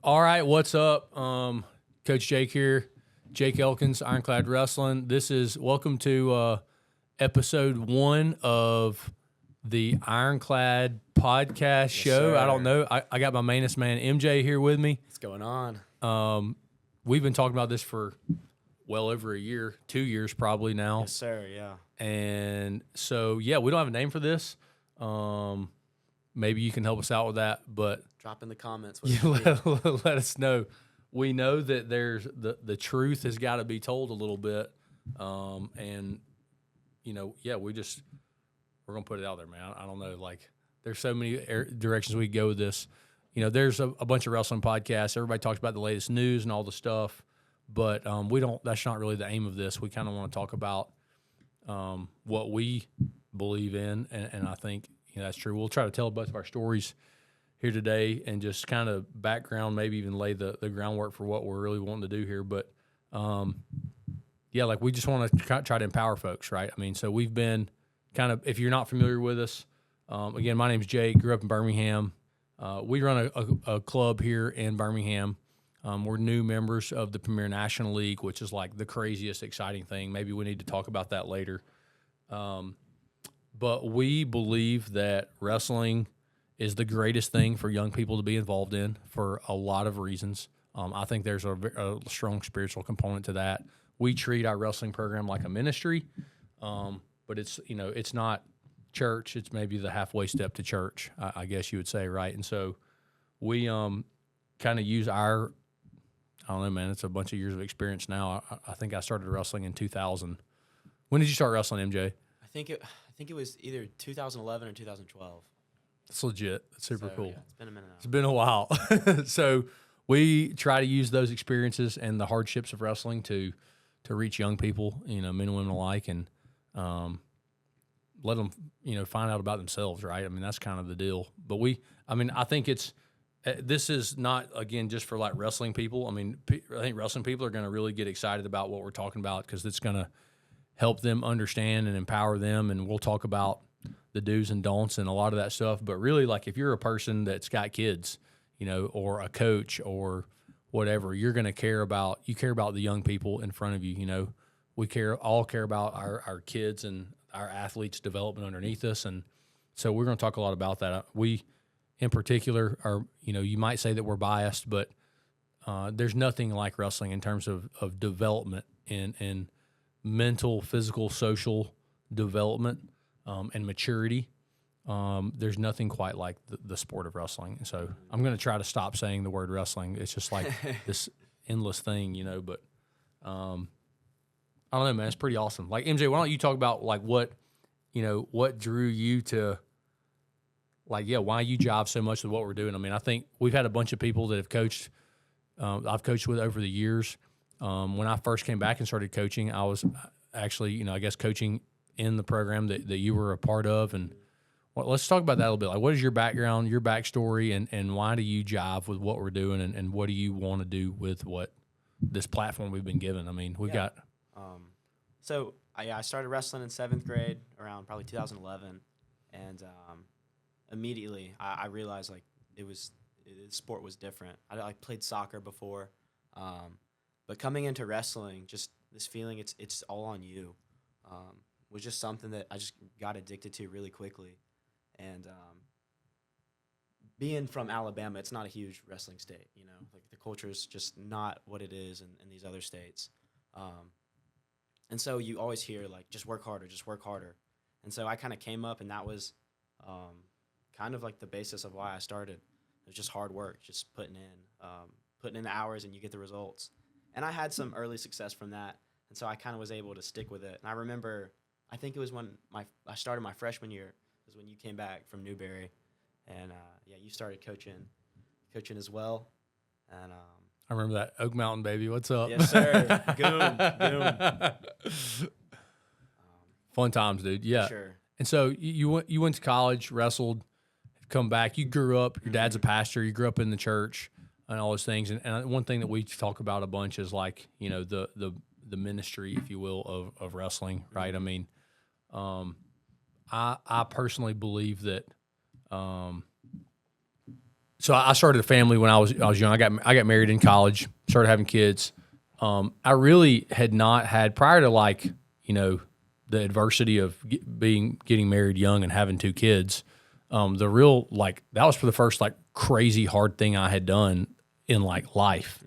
All right, what's up? Coach Jake here, Jake Elkins, Ironclad Wrestling. Welcome to episode 1 of the Ironclad podcast show. Sir. I don't know. I got my mainest man, MJ, here with me. What's going on? We've been talking about this for well over a year, 2 years probably now. Yes, sir. Yeah. And so, yeah, we don't have a name for this. Maybe you can help us out with that, but Drop in the comments. let us know. We know that there's the truth has got to be told a little bit, and we're gonna put it out there, man. I don't know, like there's so many directions we could go with this. There's a bunch of wrestling podcasts. Everybody talks about the latest news and all the stuff, but we don't. That's not really the aim of this. We kind of want to talk about what we believe in, and I think that's true. We'll try to tell both of our stories here today and just kind of background, maybe even lay the groundwork for what we're really wanting to do here. But, we just want to try to empower folks, right? I mean, so we've been kind of, if you're not familiar with us, again, my name's Jake, grew up in Birmingham. We run a club here in Birmingham. We're new members of the Premier National League, which is like the craziest, exciting thing. Maybe we need to talk about that later. But we believe that wrestling is the greatest thing for young people to be involved in for a lot of reasons. I think there's a strong spiritual component to that. We treat our wrestling program like a ministry, but it's not church. It's maybe the halfway step to church, I guess you would say, right? And so we kind of use I don't know, man, it's a bunch of years of experience now. I think I started wrestling in 2000. When did you start wrestling, MJ? I think it was either 2011 or 2012. That's legit. That's super cool. Yeah, it's been a minute now. It's been a while. So we try to use those experiences and the hardships of wrestling to reach young people, men and women alike, and let them, find out about themselves, right? I mean, that's kind of the deal. But I think this is not, again, just for like wrestling people. I mean, I think wrestling people are going to really get excited about what we're talking about because it's going to help them understand and empower them. And we'll talk about the do's and don'ts and a lot of that stuff. But really, like if you're a person that's got kids, or a coach or whatever, you're going to care about the young people in front of you. We all care about our kids and our athletes' development underneath us. And so we're going to talk a lot about that. We, in particular, are, you might say that we're biased, but there's nothing like wrestling in terms of development and mental, physical, social development and maturity. There's nothing quite like the sport of wrestling. So I'm going to try to stop saying the word wrestling. It's just like this endless thing, but I don't know, man. It's pretty awesome. Like, MJ, why don't you talk about like what drew you to why you jive so much with what we're doing? I mean, I think we've had a bunch of people that have coached, I've coached with over the years. When I first came back and started coaching, I was actually, I guess coaching in the program that you were a part of. And let's talk about that a little bit. Like, what is your background, your backstory, and why do you jive with what we're doing, and what do you want to do with what this platform we've been given? I mean, we've got. I started wrestling in 7th grade around probably 2011, and immediately I realized like the sport was different. I played soccer before, but coming into wrestling, just this feeling it's all on you, was just something that I just got addicted to really quickly. And being from Alabama, it's not a huge wrestling state, like the culture is just not what it is in these other states. And so you always hear like, just work harder. And so I kind of came up, and that was kind of like the basis of why I started. It was just hard work, just putting in the hours, and you get the results. And I had some early success from that. And so I kind of was able to stick with it. And I remember, I think it was when I started my freshman year, was when you came back from Newberry, and you started coaching as well. And I remember that Oak Mountain baby. What's up? Yes, sir. Goom. Fun times, dude. Yeah. Sure. And so you went to college, wrestled, come back. You grew up. Your dad's a pastor. You grew up in the church and all those things. And one thing that we talk about a bunch is like the ministry, if you will, of wrestling, right? I mean, I personally believe that so I started a family when I was young. I got married in college, started having kids. I really had not had prior to like, the adversity of getting married young and having two kids. The real like that was for the first like crazy hard thing I had done in like life.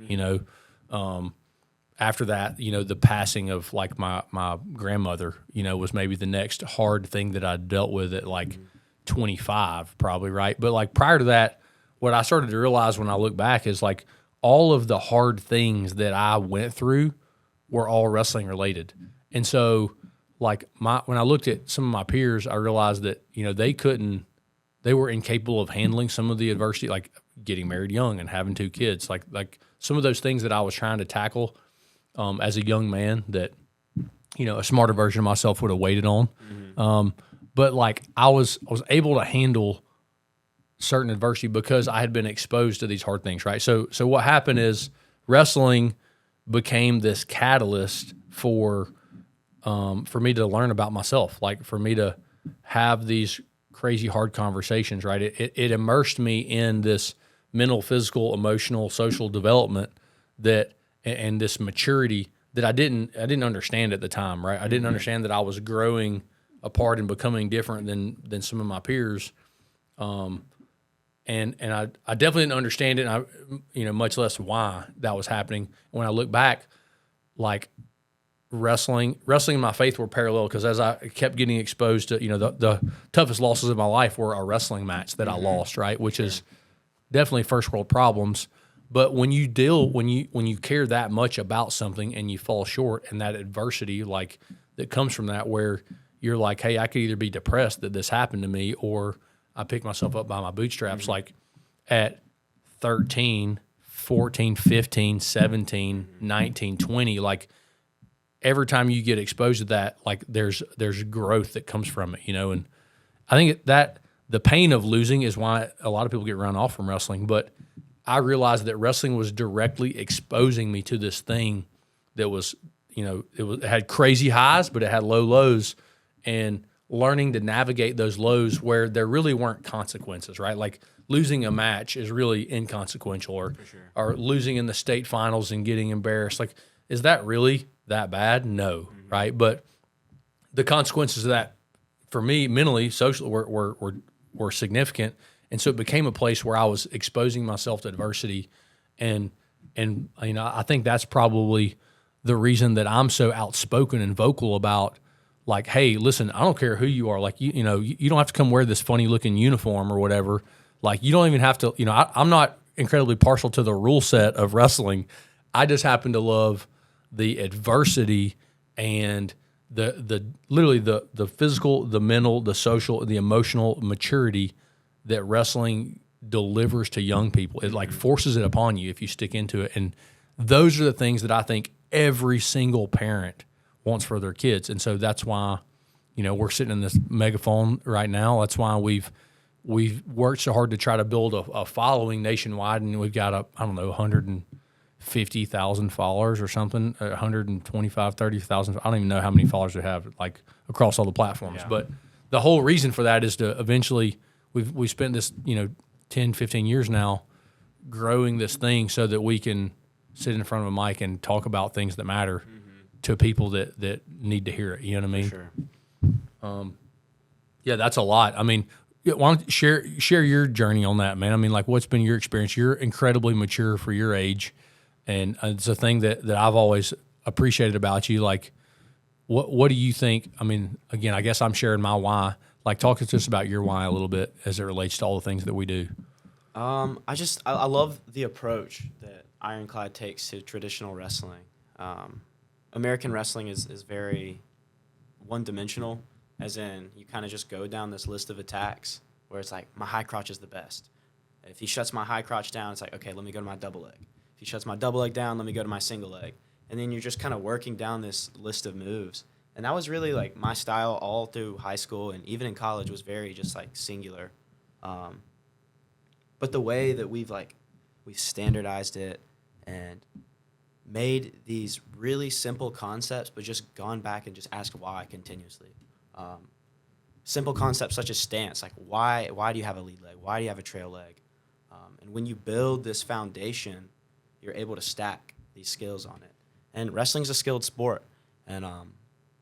After that, the passing of like my grandmother, was maybe the next hard thing that I dealt with at like 25, probably, right? But like prior to that, what I started to realize when I look back is like all of the hard things that I went through were all wrestling related. And so like when I looked at some of my peers, I realized that, they were incapable of handling some of the adversity, like getting married young and having two kids, like some of those things that I was trying to tackle as a young man that, a smarter version of myself would have waited on. But like I was able to handle certain adversity because I had been exposed to these hard things, right? So what happened is wrestling became this catalyst for me to learn about myself, like for me to have these crazy hard conversations, right? It immersed me in this mental, physical, emotional, social development and this maturity that I didn't understand at the time, right? I didn't understand that I was growing apart and becoming different than some of my peers. And I definitely didn't understand it, and much less why that was happening. When I look back, like wrestling and my faith were parallel because as I kept getting exposed to, the toughest losses of my life were a wrestling match that I lost, right? Which is definitely first world problems. But when you care that much about something and you fall short, and that adversity like that comes from that, where you're like, hey, I could either be depressed that this happened to me, or I picked myself up by my bootstraps. Like at 13, 14, 15, 17, 19, 20, like every time you get exposed to that, like there's growth that comes from it, and I think that the pain of losing is why a lot of people get run off from wrestling. But I realized that wrestling was directly exposing me to this thing that was, it had crazy highs, but it had low lows, and learning to navigate those lows where there really weren't consequences, right? Like losing a match is really inconsequential, or losing in the state finals and getting embarrassed. Like, is that really that bad? No, right? But the consequences of that, for me, mentally, socially, were significant. And so it became a place where I was exposing myself to adversity. And I think that's probably the reason that I'm so outspoken and vocal about, like, hey, listen, I don't care who you are. Like, you don't have to come wear this funny looking uniform or whatever. Like, you don't even have to, I'm not incredibly partial to the rule set of wrestling. I just happen to love the adversity and the literally the physical, the mental, the social, the emotional maturity that wrestling delivers to young people. It like forces it upon you if you stick into it. And those are the things that I think every single parent wants for their kids. And so that's why, we're sitting in this megaphone right now. That's why we've worked so hard to try to build a following nationwide. And we've got 150,000 followers or something, 125, 30,000. I don't even know how many followers we have like across all the platforms. Yeah. But the whole reason for that is to eventually, we've spent this, 10, 15 years now growing this thing so that we can sit in front of a mic and talk about things that matter to people that need to hear it. You know what I mean? Sure. Yeah, that's a lot. I mean, why don't you share your journey on that, man? I mean, like, what's been your experience? You're incredibly mature for your age, and it's a thing that I've always appreciated about you. Like, what do you think? I mean, again, I guess I'm sharing my why. Like, talk to us about your why a little bit as it relates to all the things that we do. I love the approach that Ironclad takes to traditional wrestling. American wrestling is very one-dimensional, as in you kind of just go down this list of attacks where it's like, my high crotch is the best. If he shuts my high crotch down, it's like, okay, let me go to my double leg. If he shuts my double leg down, let me go to my single leg. And then you're just kind of working down this list of moves. And that was really like my style all through high school, and even in college was very just like singular. But the way that we've standardized it and made these really simple concepts, but just gone back and just asked why continuously. Simple concepts such as stance, like why do you have a lead leg? Why do you have a trail leg? And when you build this foundation, you're able to stack these skills on it. And wrestling's a skilled sport. And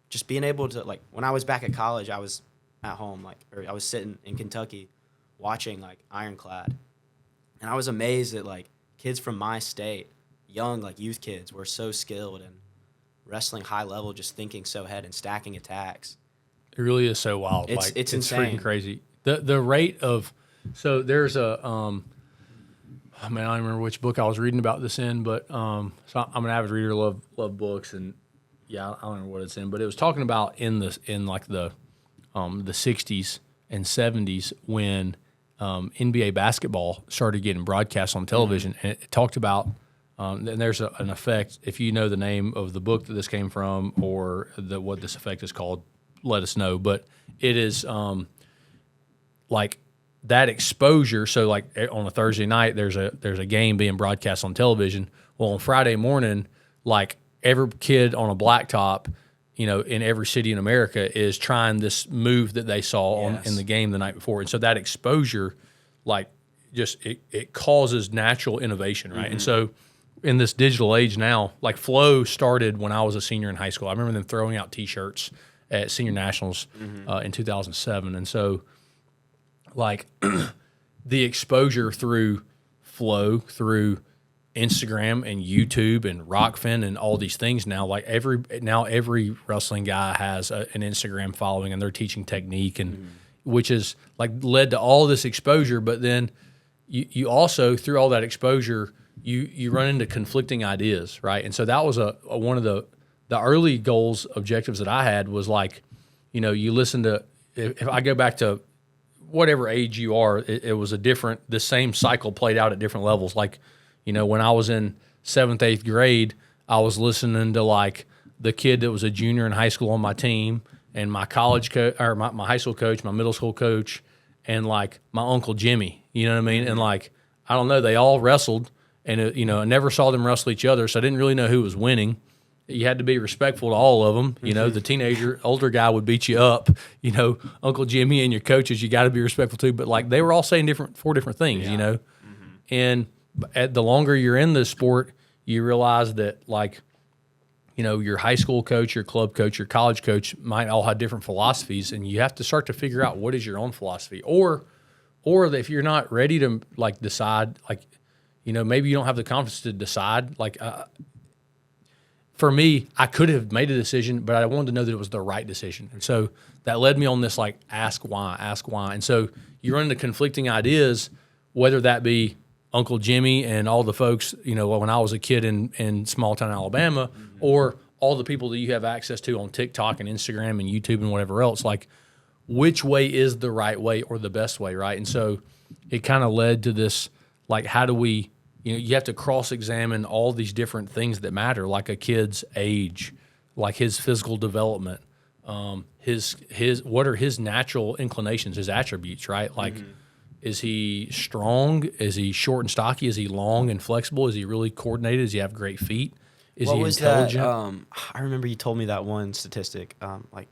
just being able to, like, when I was back at college, I was at home, like, or I was sitting in Kentucky watching, like, Ironclad. And I was amazed that, like, kids from my state, young, like, youth kids, were so skilled and wrestling high level, just thinking so ahead and stacking attacks. It really is so wild. It's insane. Freaking crazy. The rate of, so there's a I don't remember which book I was reading about this in, but so I'm an avid reader, love books, and yeah, I don't remember what it's in, but it was talking about in the 60s and 70s when NBA basketball started getting broadcast on television, and it talked about and there's an effect. If you know the name of the book that this came from or what this effect is called, let us know. But it is like that exposure. So like on a Thursday night, there's a game being broadcast on television. Well, on Friday morning, like every kid on a blacktop, in every city in America is trying this move that they saw in the game the night before. And so that exposure, like just it causes natural innovation, right? Mm-hmm. And so in this digital age now, like Flow started when I was a senior in high school. I remember them throwing out T-shirts at senior nationals in 2007. And so like the exposure through Flow, through Instagram and YouTube and Rockfin and all these things now, like every wrestling guy has an Instagram following and they're teaching technique and which is like led to all this exposure. But then you also, through all that exposure, you run into conflicting ideas, right? And so that was one of the early goals, objectives that I had was like, you listen to, if I go back to whatever age you are, it was the same cycle played out at different levels. Like, when I was in 7th, 8th grade, I was listening to like the kid that was a junior in high school on my team and my college coach or my high school coach, my middle school coach, and like my Uncle Jimmy, you know what I mean? And like, I don't know, they all wrestled and, I never saw them wrestle each other. So I didn't really know who was winning. You had to be respectful to all of them. The teenager, older guy would beat you up, Uncle Jimmy and your coaches, you got to be respectful too. But like they were all saying four different things, and at the longer you're in this sport, you realize that like, your high school coach, your club coach, your college coach might all have different philosophies, and you have to start to figure out what is your own philosophy, or if you're not ready to like decide, like, maybe you don't have the confidence to decide. Like, for me, I could have made a decision, but I wanted to know that it was the right decision, and so that led me on this like ask why, and so you run into conflicting ideas, whether that be Uncle Jimmy and all the folks, when I was a kid in small town Alabama, or all the people that you have access to on TikTok and Instagram and YouTube and whatever else, like which way is the right way or the best way, right? And so it kind of led to this, like, how do we, you have to cross-examine all these different things that matter, like a kid's age, like his physical development, what are his natural inclinations, his attributes, right? Like, is he strong? Is he short and stocky? Is he long and flexible? Is he really coordinated? Does he have great feet? Is he intelligent? I remember you told me that one statistic. Like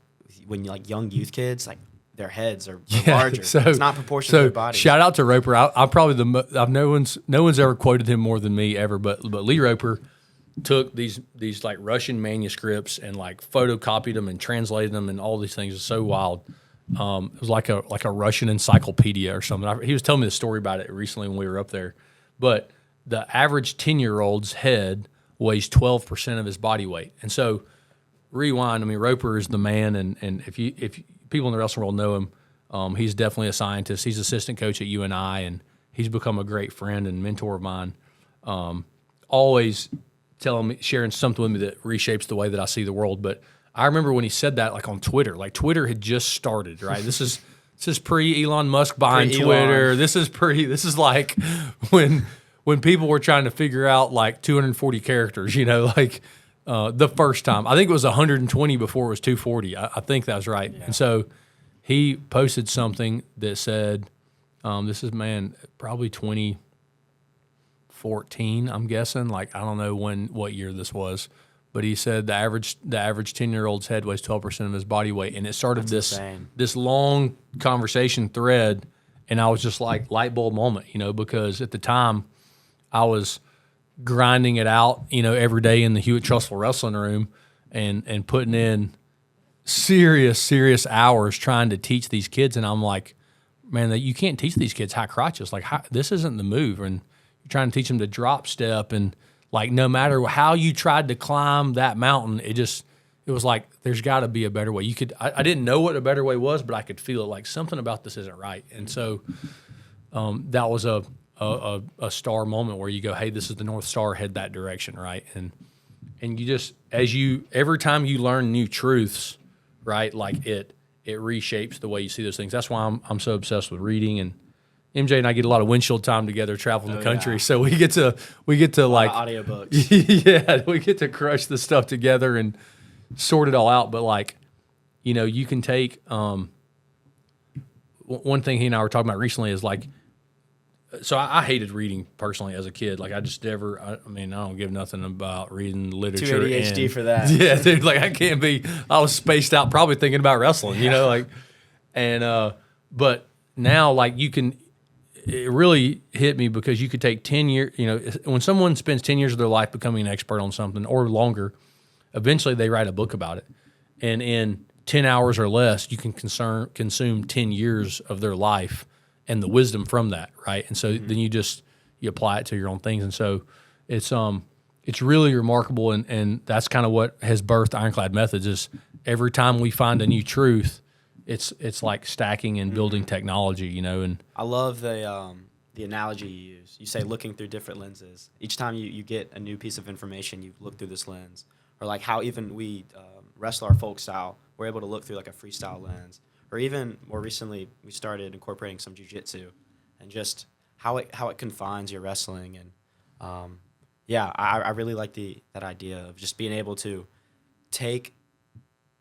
when like young youth kids, like their heads are larger. So it's not proportional to their body. Shout out to Roper. I'm probably no one's ever quoted him more than me ever. But Lee Roper took these like Russian manuscripts and like photocopied them and translated them and all these things. It's so wild. It was like a Russian encyclopedia or something. He was telling me the story about it recently when we were up there. But the average 10-year-old's head weighs 12% of his body weight. And so, rewind. I mean, Roper is the man, and if people in the wrestling world know him, he's definitely a scientist. He's assistant coach at UNI, and he's become a great friend and mentor of mine. Always sharing something with me that reshapes the way that I see the world. But I remember when he said that, like on Twitter. Like Twitter had just started, right? This is pre Elon Musk buying Twitter. This is like when people were trying to figure out like 240 characters. Like the first time. I think it was 120 before it was 240. I think that's right. Yeah. And so he posted something that said, "This is probably 2014. I'm guessing. Like I don't know what year this was." But he said the average 10-year-old's head weighs 12% of his body weight, and it started this long conversation thread. And I was just like light bulb moment, because at the time I was grinding it out, every day in the Hewitt Trustful wrestling room and putting in serious hours trying to teach these kids. And I'm like, man, you can't teach these kids high crotches. Like, this isn't the move. And you're trying to teach them to drop step. And like, no matter how you tried to climb that mountain, it was like, there's got to be a better way. I didn't know what a better way was, but I could feel it, like something about this isn't right. And so that was a star moment where you go, hey, this is the North Star, head that direction, right? And you just, every time you learn new truths, right, like it reshapes the way you see those things. That's why I'm so obsessed with reading. And MJ and I get a lot of windshield time together traveling the country, yeah. so we get to like audiobooks. Yeah, we get to crush the stuff together and sort it all out. But like, you can take one thing he and I were talking about recently is like, so I hated reading personally as a kid. Like I just never, I don't give nothing about reading literature. Too ADHD for that. Yeah, dude, like I was spaced out probably thinking about wrestling, but now like it really hit me because you could take 10 years, when someone spends 10 years of their life becoming an expert on something or longer, eventually they write a book about it. And in 10 hours or less, you can consume 10 years of their life and the wisdom from that, right? And so then you apply it to your own things. And so it's really remarkable, and that's kind of what has birthed Ironclad Methods is every time we find a new truth, it's like stacking and building technology, and I love the analogy you use. You say looking through different lenses. Each time you get a new piece of information, you look through this lens. Or like how even we wrestle our folk style, we're able to look through like a freestyle lens. Or even more recently, we started incorporating some jiu-jitsu and just how it confines your wrestling. And I really like that idea of just being able to take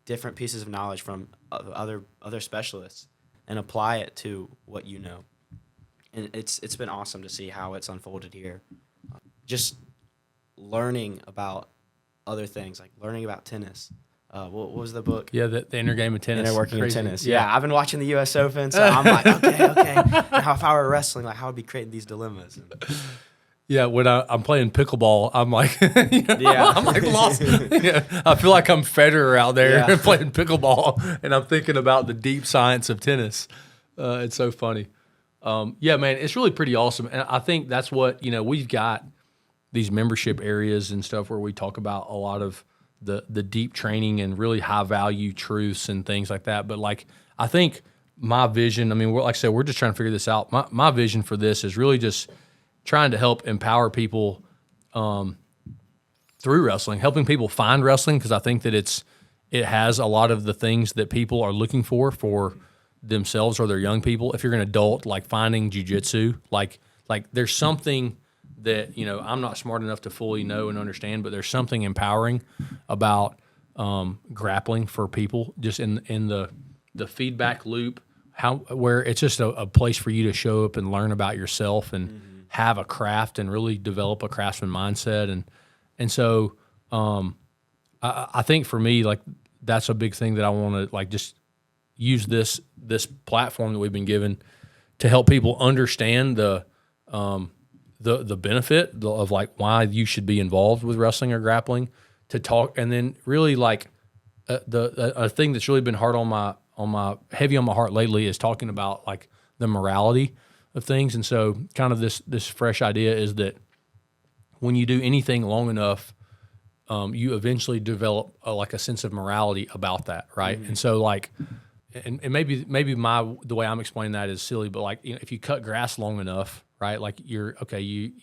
different pieces of knowledge from other specialists and apply it to what you know. And it's been awesome to see how it's unfolded here. Just learning about other things, like learning about tennis. What was the book? Yeah, the inner game of tennis. Inner working of tennis. Yeah, I've been watching the U.S. Open, so I'm like, okay. Now, if I were wrestling, like, how would be creating these dilemmas? Yeah, when I'm playing pickleball, I'm like, I'm like lost. Yeah, I feel like I'm Federer out there playing pickleball, and I'm thinking about the deep science of tennis. It's so funny. Yeah, man, it's really pretty awesome, and I think that's what we've got these membership areas and stuff where we talk about a lot of the deep training and really high value truths and things like that. But like, I think my vision, like I said, we're just trying to figure this out. My vision for this is really just trying to help empower people through wrestling, helping people find wrestling, because I think that it has a lot of the things that people are looking for themselves or their young people. If you're an adult, like finding jiu-jitsu, like there's something that I'm not smart enough to fully know and understand, but there's something empowering about grappling for people, just in the feedback loop, where it's just a place for you to show up and learn about yourself and have a craft and really develop a craftsman mindset. And so I think for me, like, that's a big thing that I want to like just use this platform that we've been given to help people understand the benefit of like why you should be involved with wrestling or grappling, to talk, and then really like a thing that's really been heavy on my heart lately is talking about like the morality of things. And so kind of this fresh idea is that when you do anything long enough, you eventually develop like a sense of morality about that, right? And so like, and maybe the way I'm explaining that is silly, but like, if you cut grass long enough, right? Like you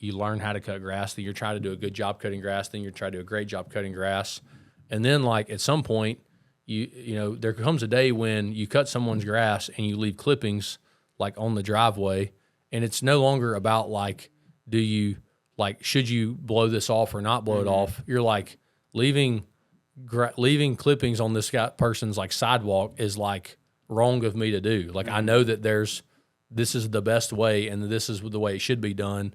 learn how to cut grass, then you're trying to do a good job cutting grass, then you're trying to do a great job cutting grass. And then like at some point, there comes a day when you cut someone's grass and you leave clippings like on the driveway, and it's no longer about like, should you blow this off or not blow it off? You're like leaving clippings on this person's like sidewalk is like wrong of me to do. Like I know that this is the best way and this is the way it should be done.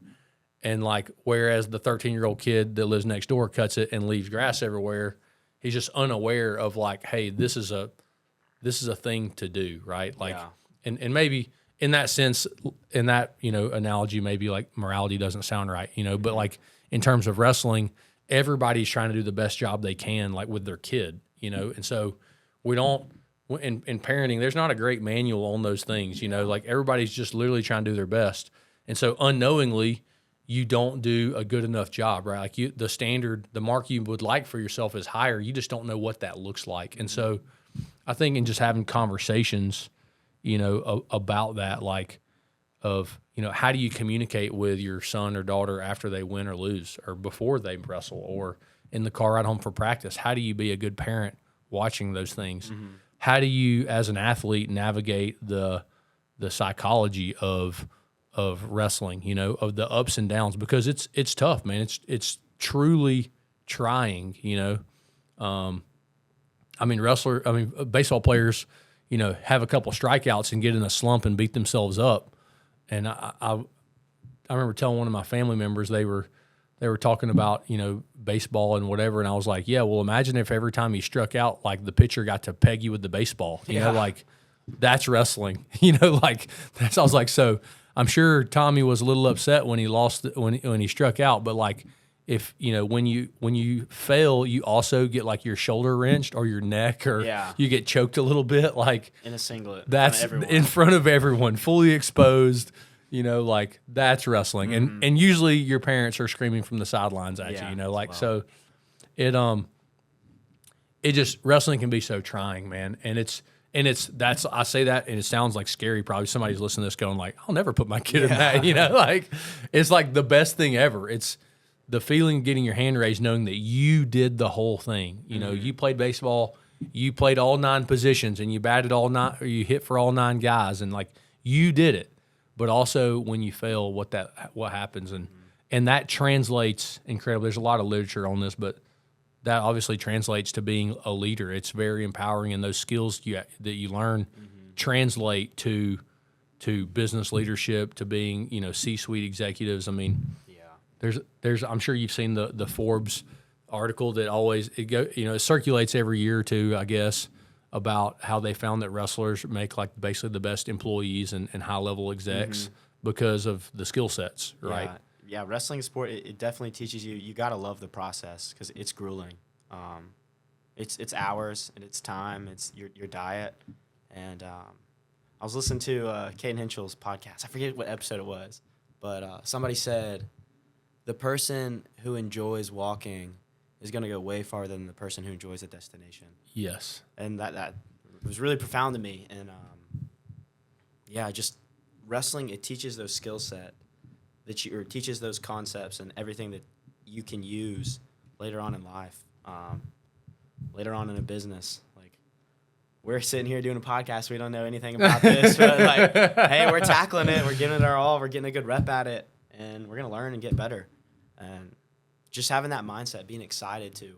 And like, whereas the 13-year-old kid that lives next door cuts it and leaves grass everywhere, he's just unaware of like, hey, this is a thing to do, right? Like, and maybe in that sense, in that, analogy, maybe like morality doesn't sound right, but like in terms of wrestling, everybody's trying to do the best job they can, like with their kid, and so we don't, in parenting, there's not a great manual on those things, like everybody's just literally trying to do their best. And so unknowingly, you don't do a good enough job, right? Like the standard, the mark you would like for yourself is higher. You just don't know what that looks like. And so I think in just having conversations, about that, like of, how do you communicate with your son or daughter after they win or lose, or before they wrestle, or in the car ride home for practice? How do you be a good parent watching those things? Mm-hmm. How do you, as an athlete, navigate the psychology of wrestling, of the ups and downs, because it's tough, man. It's truly trying, baseball players, have a couple strikeouts and get in a slump and beat themselves up. And I remember telling one of my family members, they were talking about, baseball and whatever. And I was like, yeah, well, imagine if every time you struck out, like the pitcher got to peg you with the baseball, you know, like that's wrestling, like that's, I was like, so I'm sure Tommy was a little upset when he lost, when he struck out, but like, if, when you fail, you also get like your shoulder wrenched or your neck, or you get choked a little bit, like in a singlet, that's in front of everyone, fully exposed, like that's wrestling. Mm-hmm. And usually your parents are screaming from the sidelines at you, like, so it just, wrestling can be so trying, man. And that's, I say that and it sounds like scary. Probably somebody's listening to this going like, I'll never put my kid in that, like it's like the best thing ever. It's the feeling of getting your hand raised, knowing that you did the whole thing. You played baseball, you played all 9 positions, and you batted all 9, or you hit for all 9 guys, and like you did it. But also when you fail, what happens, and that translates incredibly. There's a lot of literature on this, but that obviously translates to being a leader. It's very empowering, and those skills that you learn translate to business leadership, to being C-suite executives. I mean. There's I'm sure you've seen the Forbes article that always it circulates every year or two, I guess, about how they found that wrestlers make like basically the best employees and high level execs because of the skill sets, right? Yeah, wrestling sport, it definitely teaches you gotta love the process, because it's grueling. It's hours and it's time, it's your diet, and I was listening to Caden Henschel's podcast. I forget what episode it was, but somebody said, the person who enjoys walking is going to go way farther than the person who enjoys the destination. Yes. And that was really profound to me. And, just wrestling, it teaches those skill set, or teaches those concepts and everything that you can use later on in life, later on in a business. Like, we're sitting here doing a podcast. We don't know anything about this, but like, hey, we're tackling it. We're giving it our all. We're getting a good rep at it, and we're going to learn and get better. And just having that mindset, being excited to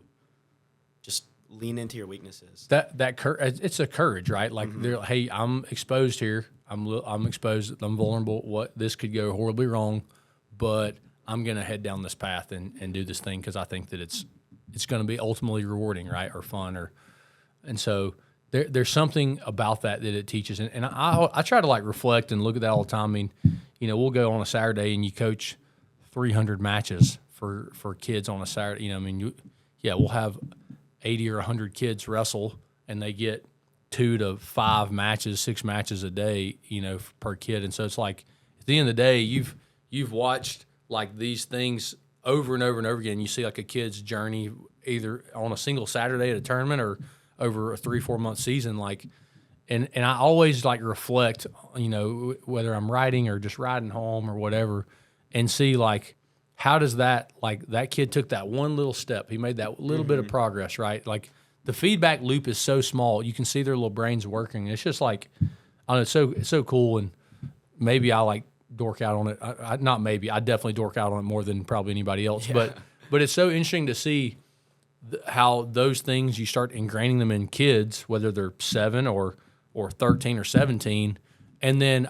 just lean into your weaknesses. It's a courage, right? Like, hey, I'm exposed here. I'm exposed. I'm vulnerable. What this could go horribly wrong, but I'm gonna head down this path and do this thing because I think that it's gonna be ultimately rewarding, right, or fun, and so there's something about that it teaches. And I try to like reflect and look at that all the time. I mean, we'll go on a Saturday and you coach 300 matches for kids on a Saturday. We'll have 80 or 100 kids wrestle, and they get 2 to 5 matches, 6 matches a day, per kid. And so it's like at the end of the day, you've watched like these things over and over and over again. You see like a kid's journey either on a single Saturday at a tournament or over a 3-4 month season, like. And I always like reflect, whether I'm riding or just riding home or whatever, and see like, how does that, like that kid took that one little step. He made that little bit of progress, right? Like the feedback loop is so small. You can see their little brains working. It's just like, I don't know, it's so cool. And maybe I like dork out on it. I definitely dork out on it more than probably anybody else. Yeah. But it's so interesting to see how those things, you start ingraining them in kids, whether they're 7 or 13 or 17. And then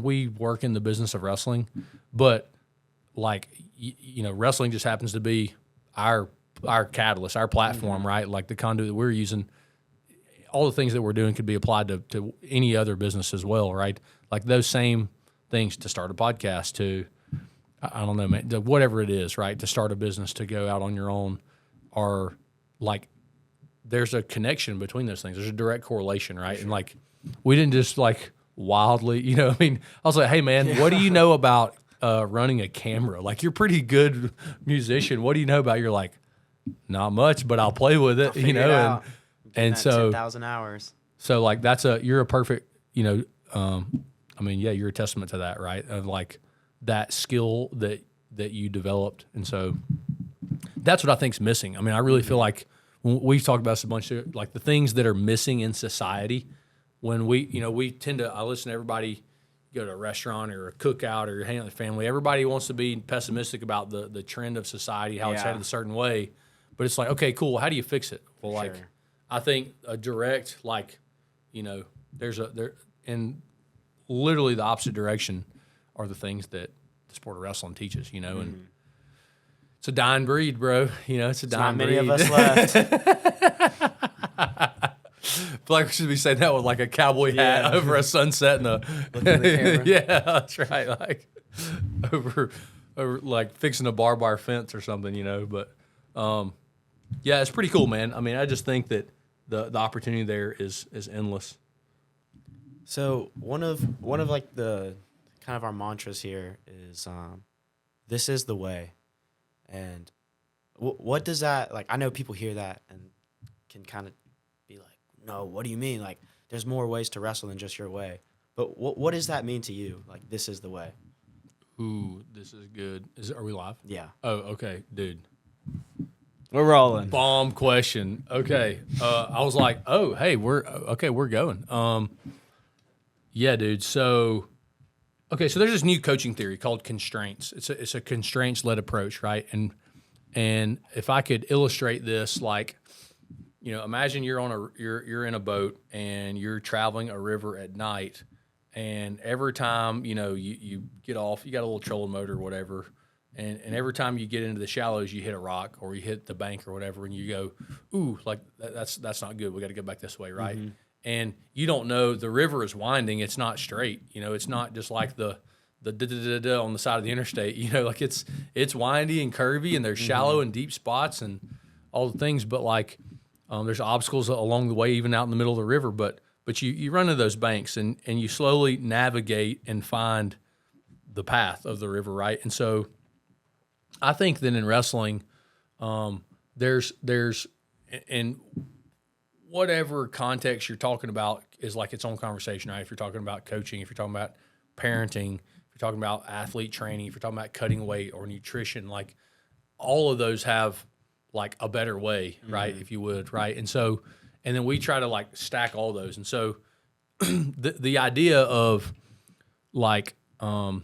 we work in the business of wrestling, but like, wrestling just happens to be our catalyst, our platform, right? Like the conduit that we're using. All the things that we're doing could be applied to any other business as well, right? like those same things to start a podcast, to I don't know, man, whatever it is, right? To start a business, to go out on your own, are like there's a connection between those things. There's a direct correlation, right? Sure. And like we didn't just like wildly, you know, I mean, I was like, hey man, what do you know about running a camera? Like you're a pretty good musician. What do you know about? You're like, not much, but I'll play with it, you know, and so 10,000 hours. So like you're a perfect, you know, I mean, yeah, you're a testament to that, right? Of like that skill that you developed, and so that's what I think's missing. I mean, I really feel like we've talked about this a bunch of like the things that are missing in society. When we tend to, I listen to everybody go to a restaurant or a cookout or hang out with family. Everybody wants to be pessimistic about the trend of society, how it's headed a certain way. But it's like, okay, cool. How do you fix it? Well, like, I think a direct, like, you know, in literally the opposite direction are the things that the sport of wrestling teaches, you know, and it's a dying breed, bro. You know, it's a dying breed. Not many of us left. I feel like we should be saying that with like a cowboy hat over a sunset and Looking at the camera. Yeah, that's right. Like over like fixing a barbed wire fence or something, you know. But yeah, it's pretty cool, man. I mean, I just think that the opportunity there is endless. So one of like the kind of our mantras here is this is the way. And what does that, like, I know people hear that and can kind of be like, no, what do you mean? Like, there's more ways to wrestle than just your way. But what does that mean to you? Like, this is the way. Ooh, this is good. Are we live? Yeah. Oh, okay, dude. We're rolling. Bomb question. Okay. I was like, oh, hey, we're going. Yeah, dude. So, okay, so there's this new coaching theory called constraints. It's a constraints-led approach, right? And if I could illustrate this, like, you know, imagine you're in a boat and you're traveling a river at night, and every time, you know, you get off, you got a little trolling motor or whatever, and every time you get into the shallows, you hit a rock or you hit the bank or whatever, and you go, ooh, like that's not good. We got to go back this way, right? Mm-hmm. And you don't know the river is winding. It's not straight. You know, it's not just like the da-da-da-da on the side of the interstate. You know, like it's windy and curvy, and there's shallow and deep spots and all the things. But like, there's obstacles along the way, even out in the middle of the river. But you run into those banks and you slowly navigate and find the path of the river, right? And so I think that in wrestling, there's in whatever context you're talking about is like its own conversation, right? If you're talking about coaching, if you're talking about parenting, if you're talking about athlete training, if you're talking about cutting weight or nutrition, like all of those have like a better way, right? If you would, right? And so, and then we try to like stack all those. And so the idea of like, the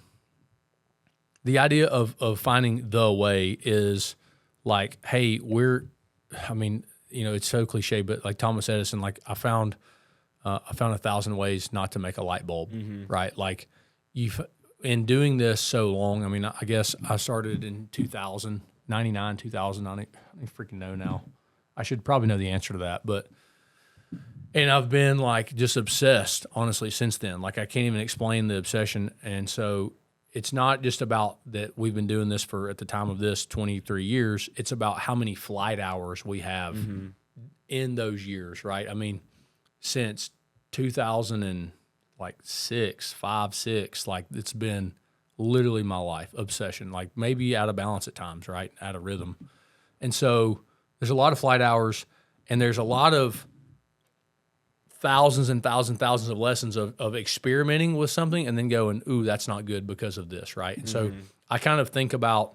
idea of finding the way is like, hey, I mean, you know, it's so cliche, but like Thomas Edison, like I found 1,000 ways not to make a light bulb, right? Like in doing this so long, I mean, I guess I started in 2000, 99, 2000, I don't freaking know now. I should probably know the answer to that, and I've been like just obsessed, honestly, since then. Like I can't even explain the obsession. And so it's not just about that we've been doing this for, at the time of this, 23 years. It's about how many flight hours we have in those years, right? I mean, since 2006, 5, 6, like it's been literally my life, obsession, like maybe out of balance at times, right? Out of rhythm. And so there's a lot of flight hours, and there's a lot of thousands and thousands of lessons of experimenting with something and then going, ooh, that's not good because of this, right? And so I kind of think about,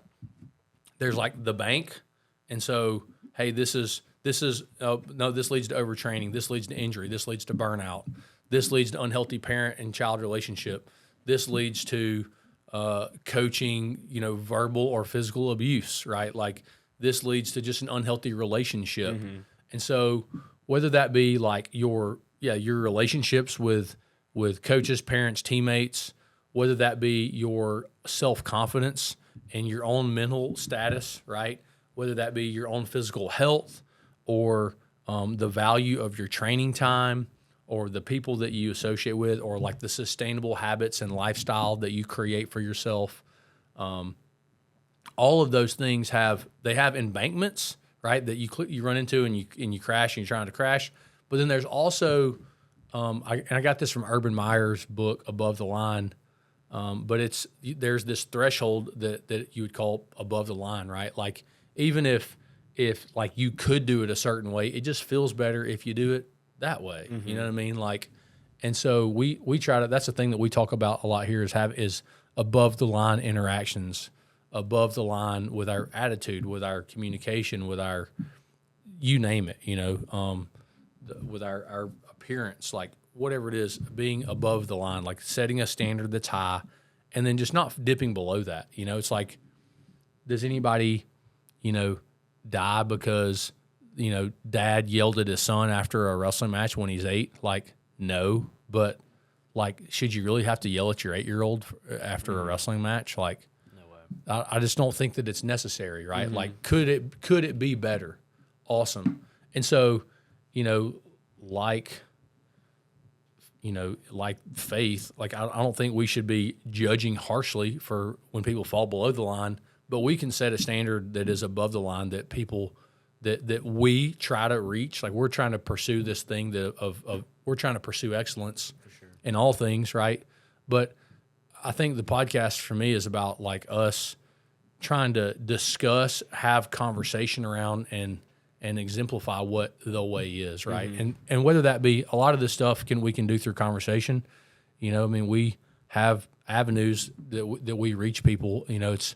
there's like the bank, and so, hey, this leads to overtraining, this leads to injury, this leads to burnout, this leads to unhealthy parent and child relationship, this leads to coaching, you know, verbal or physical abuse, right? Like this leads to just an unhealthy relationship. And so whether that be like your relationships with coaches, parents, teammates, whether that be your self-confidence and your own mental status, right? Whether that be your own physical health or the value of your training time, or the people that you associate with, or like the sustainable habits and lifestyle that you create for yourself. All of those things have embankments, right? That you run into and you crash and you're trying to crash. But then there's also, I got this from Urban Meyer's book, Above the Line. But there's this threshold that you would call above the line, right? Like even if like you could do it a certain way, it just feels better if you do it that way. You know what I mean? Like, and so we try to. That's the thing that we talk about a lot here is above the line interactions, above the line with our attitude, with our communication, with our, you name it, with our appearance, like whatever it is, being above the line, like setting a standard that's high and then just not dipping below that. It's like, does anybody, die because, dad yelled at his son after a wrestling match when he's 8? Like, no, but like, should you really have to yell at your 8-year-old after a wrestling match? Like, No way. I just don't think that it's necessary, right? Like, could it be better? Awesome. And so, like faith, like I don't think we should be judging harshly for when people fall below the line, but we can set a standard that is above the line that people that we try to reach. Like we're trying to pursue this thing we're trying to pursue excellence in all things, right? But I think the podcast for me is about like us trying to discuss, have conversation around, and exemplify what the way is, right? And whether that be a lot of this stuff we can do through conversation. We have avenues that we reach people. It's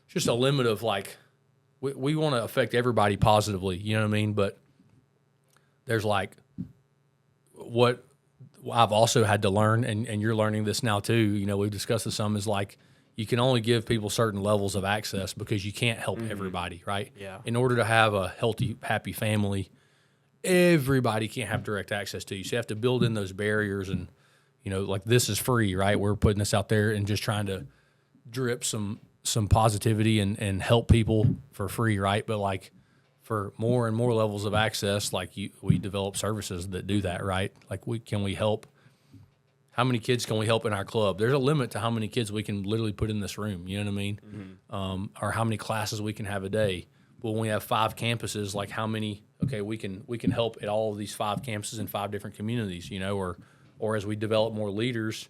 just a limit of like we want to affect everybody positively. You know what I mean? But there's like what I've also had to learn, and you're learning this now too. We've discussed this some, is like you can only give people certain levels of access because you can't help everybody, right? Yeah. In order to have a healthy, happy family, everybody can't have direct access to you. So you have to build in those barriers, and like this is free, right? We're putting this out there and just trying to drip some positivity and help people for free, right? But like for more and more levels of access, like we develop services that do that, right? Like can we help? How many kids can we help in our club? There's a limit to how many kids we can literally put in this room. You know what I mean? Or how many classes we can have a day. But when we have 5 campuses, like how many? Okay, we can help at all of these 5 campuses in 5 different communities. Or as we develop more leaders,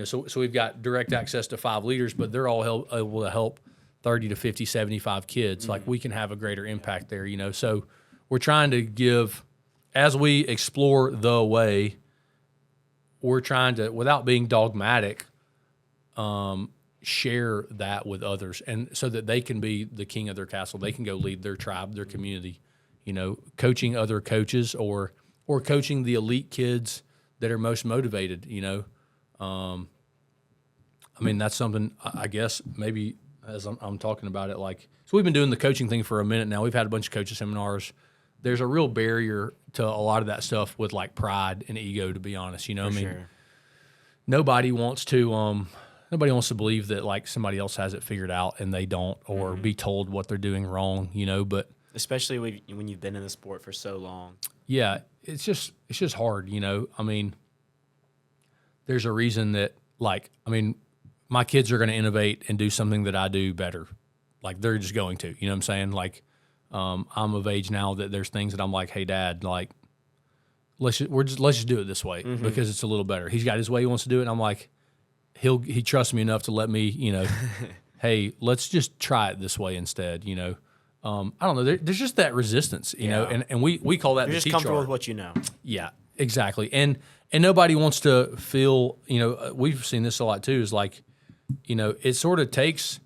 So we've got direct access to 5 leaders, but they're all able to help 30 to 50, 75 kids. Like we can have a greater impact there. So we're trying to give, as we explore the way. We're trying to, without being dogmatic, share that with others, and so that they can be the king of their castle. They can go lead their tribe, their community, coaching other coaches or coaching the elite kids that are most motivated, that's something I guess maybe as I'm talking about it, like, so we've been doing the coaching thing for a minute now. We've had a bunch of coaching seminars. There's a real barrier to a lot of that stuff with like pride and ego, to be honest. Sure. Nobody wants to believe that like somebody else has it figured out and they don't, or be told what they're doing wrong, but especially when you've been in the sport for so long. Yeah, it's just hard, There's a reason that my kids are going to innovate and do something that I do better. Like they're just going to, you know what I'm saying? Like I'm of age now that there's things that I'm like, hey, Dad, like let's just do it this way because it's a little better. He's got his way he wants to do it, and I'm like, he trusts me enough to let me, hey, let's just try it this way instead. I don't know. There's just that resistance, you know, and we call that You're the just teach comfortable art. with what you know. Yeah, exactly. And nobody wants to feel, we've seen this a lot too, is like, it sort of takes,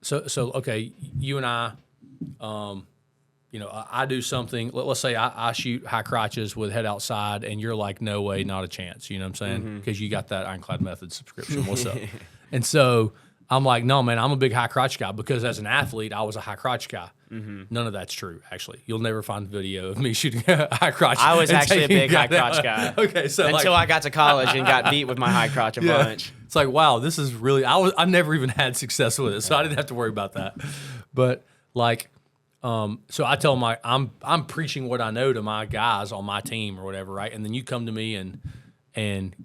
so okay, you and I do something, let's say I shoot high crotches with head outside, and you're like, no way, not a chance, you know what I'm saying? Because you got that Ironclad Method subscription, what's up? And so I'm like, no, man, I'm a big high crotch guy, because as an athlete, I was a high crotch guy. None of that's true, actually. You'll never find a video of me shooting a high crotch. I was actually a big high crotch guy. Okay, so until I got to college and got beat with my high crotch a bunch. It's like, wow, this is really, I never even had success with it, so I didn't have to worry about that. But like, So I tell I'm preaching what I know to my guys on my team or whatever, right? And then you come to me and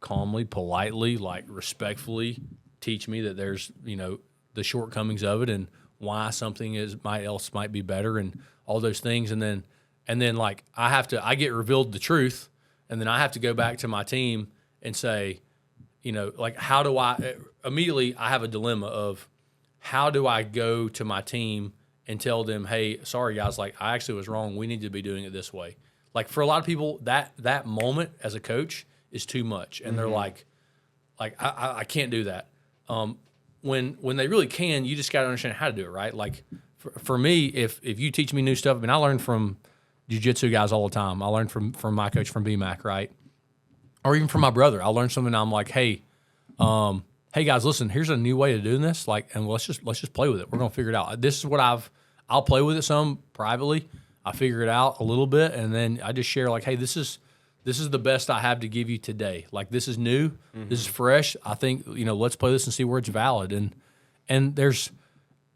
calmly, politely, like respectfully teach me that there's the shortcomings of it and why something might be better and all those things, and then like I get revealed the truth, and then I have to go back to my team and say, like how do I immediately I have a dilemma of how do I go to my team and tell them, hey, sorry guys, like I actually was wrong. We need to be doing it this way. Like for a lot of people, that moment as a coach is too much, and they're like I can't do that. When they really can, you just got to understand how to do it, right? Like for me, if you teach me new stuff, I mean, I learn from jiu-jitsu guys all the time. I learn from my coach from BMAC, right? Or even from my brother. I'll learn something and I'm like, hey guys, listen, here's a new way of doing this. Like, and let's just play with it. We're gonna figure it out. This is what I'll play with it some privately. I figure it out a little bit, and then I just share like, hey, this is the best I have to give you today. Like this is new, this is fresh. I think let's play this and see where it's valid. And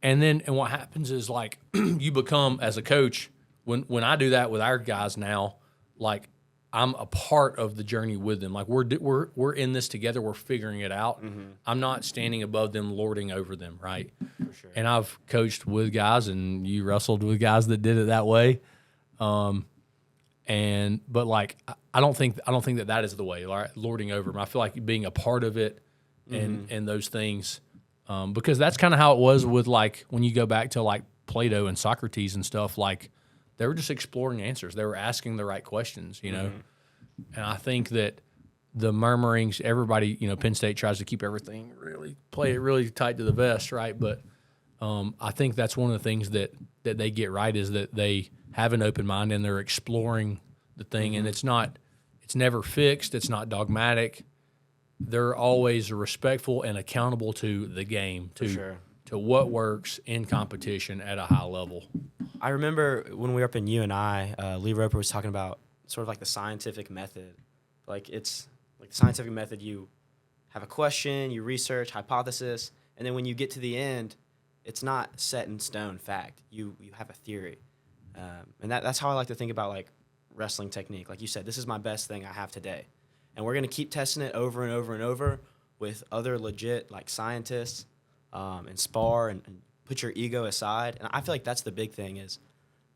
what happens is like you become as a coach when I do that with our guys now, like I'm a part of the journey with them. Like we're in this together. We're figuring it out. I'm not standing above them, lording over them, right? For sure. And I've coached with guys, and you wrestled with guys that did it that way. But like I don't think that is the way, like, lording over them. I feel like being a part of it and those things, because that's kind of how it was with like when you go back to like Plato and Socrates and stuff. Like they were just exploring answers. They were asking the right questions, And I think that the murmurings, everybody, Penn State tries to keep everything play it really tight to the vest, right? But I think that's one of the things that they get right is that they have an open mind and they're exploring the thing, and it's never fixed. It's not dogmatic. They're always respectful and accountable to the game, to what works in competition at a high level. I remember when we were up in UNI, Lee Roper was talking about sort of like the scientific method. Like it's like the scientific method, you have a question, you research, hypothesis, and then when you get to the end, it's not set in stone fact. You have a theory. And that's how I like to think about like wrestling technique. Like you said, this is my best thing I have today. And we're going to keep testing it over and over and over with other legit like scientists and spar and put your ego aside. And I feel like that's the big thing is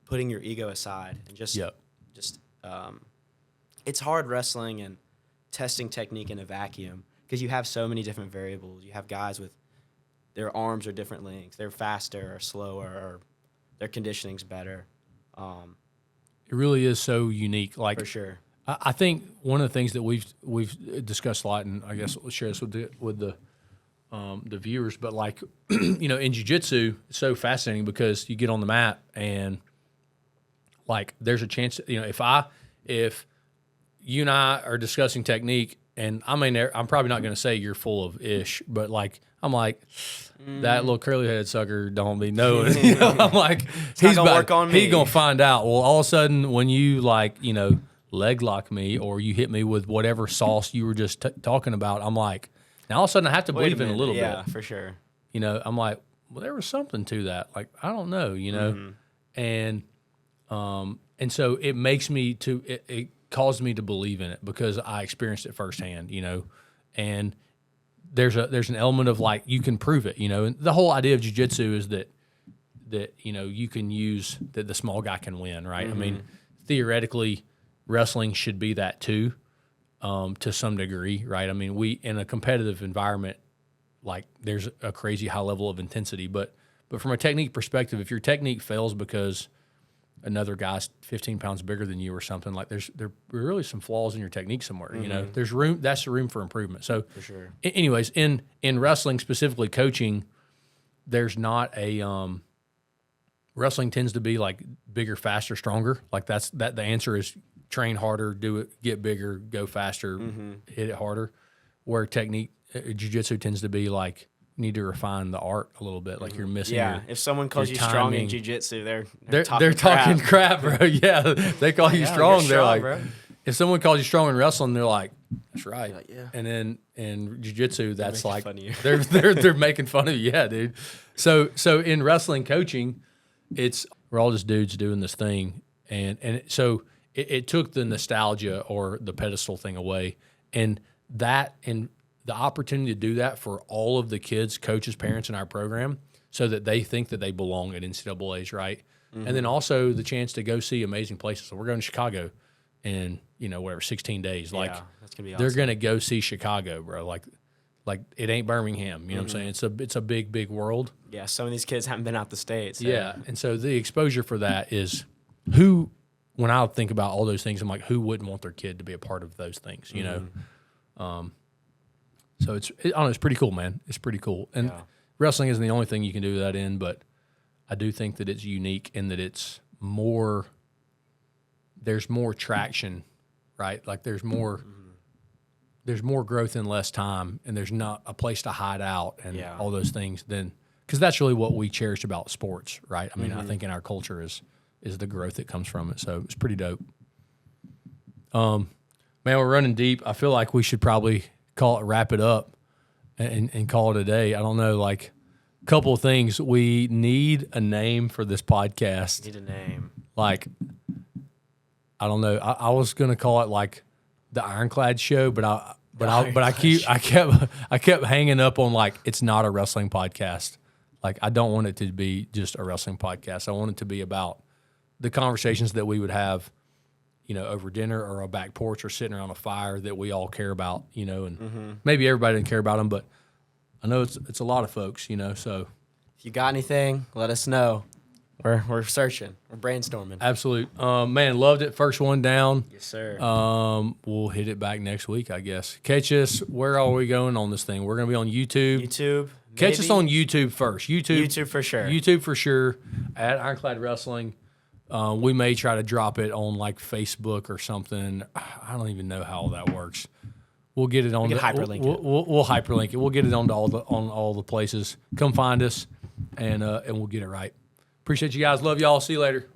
putting your ego aside and just it's hard wrestling and testing technique in a vacuum because you have so many different variables. You have guys with their arms are different lengths. They're faster or slower or their conditioning's better. It really is so unique. Like for sure. I think one of the things that we've discussed a lot, and I guess we'll share this with the viewers, but like in jiu-jitsu, it's so fascinating because you get on the mat and like there's a chance if you and I are discussing technique, and I'm probably not going to say you're full of ish, but like I'm like that little curly headed sucker don't be knowing. I'm like he's gonna work on me. He's gonna find out. Well, all of a sudden when you like leg lock me or you hit me with whatever sauce you were just talking about, I'm like, now all of a sudden I have to believe in a little bit. Yeah, for sure. I'm like, well, there was something to that. Like I don't know, and so it makes me it caused me to believe in it because I experienced it firsthand, and there's an element of like you can prove it, and the whole idea of jiu-jitsu is that you can use that the small guy can win, right? I mean, theoretically, wrestling should be that too, to some degree, right? I mean, we in a competitive environment, like there's a crazy high level of intensity, but from a technique perspective, if your technique fails because another guy's 15 pounds bigger than you or something, like there are really some flaws in your technique somewhere. There's room. That's the room for improvement. So for sure. Anyways, in wrestling, specifically coaching, there's not a wrestling tends to be like bigger, faster, stronger. Like that's the answer is train harder, do it, get bigger, go faster, hit it harder. Where technique, jiu-jitsu tends to be like need to refine the art a little bit. Like you're missing. Yeah, if someone calls you strong in jiu-jitsu, they're talking crap, bro. Yeah, they call you strong. They're like, bro. If someone calls you strong in wrestling, they're like, that's right. Like, yeah. And then in jiu-jitsu, that's like fun of you. they're making fun of you. Yeah, dude. So in wrestling coaching, we're all just dudes doing this thing, so it took the nostalgia or the pedestal thing away, and the opportunity to do that for all of the kids, coaches, parents in our program, so that they think that they belong at NCAA's, right? Mm-hmm. And then also the chance to go see amazing places. So we're going to Chicago in, 16 days. Like, that's gonna be awesome. They're going to go see Chicago, bro. Like it ain't Birmingham. You know what I'm saying? It's a big, big world. Yeah, some of these kids haven't been out the States. So. Yeah, and so the exposure for that is when I think about all those things, I'm like, who wouldn't want their kid to be a part of those things, you know? So I don't know, it's pretty cool, man. It's pretty cool. And wrestling isn't the only thing you can do that in, but I do think that it's unique in that there's more traction, right? Like there's more growth in less time, and there's not a place to hide out and all those things because that's really what we cherish about sports, right? I mean, I think in our culture is the growth that comes from it. So it's pretty dope. Man, we're running deep. I feel like we should probably wrap it up and call it a day. I don't know, like a couple of things. We need a name for this podcast. Need a name. Like, I don't know. I was gonna call it like the Ironclad Show, but I kept hanging up on like it's not a wrestling podcast. Like I don't want it to be just a wrestling podcast. I want it to be about the conversations that we would have, over dinner or a back porch or sitting around a fire that we all care about, and maybe everybody didn't care about them, but I know it's a lot of folks, so. If you got anything, let us know. We're searching. We're brainstorming. Absolute. Man, loved it. First one down. Yes, sir. We'll hit it back next week, I guess. Catch us. Where are we going on this thing? We're going to be on YouTube. Catch us on YouTube first. YouTube for sure. YouTube for sure. At Ironclad Wrestling. We may try to drop it on like Facebook or something. I don't even know how all that works. We'll get it on. We can hyperlink it. We'll hyperlink it. We'll get it on all the places. Come find us, and we'll get it right. Appreciate you guys. Love y'all. See you later.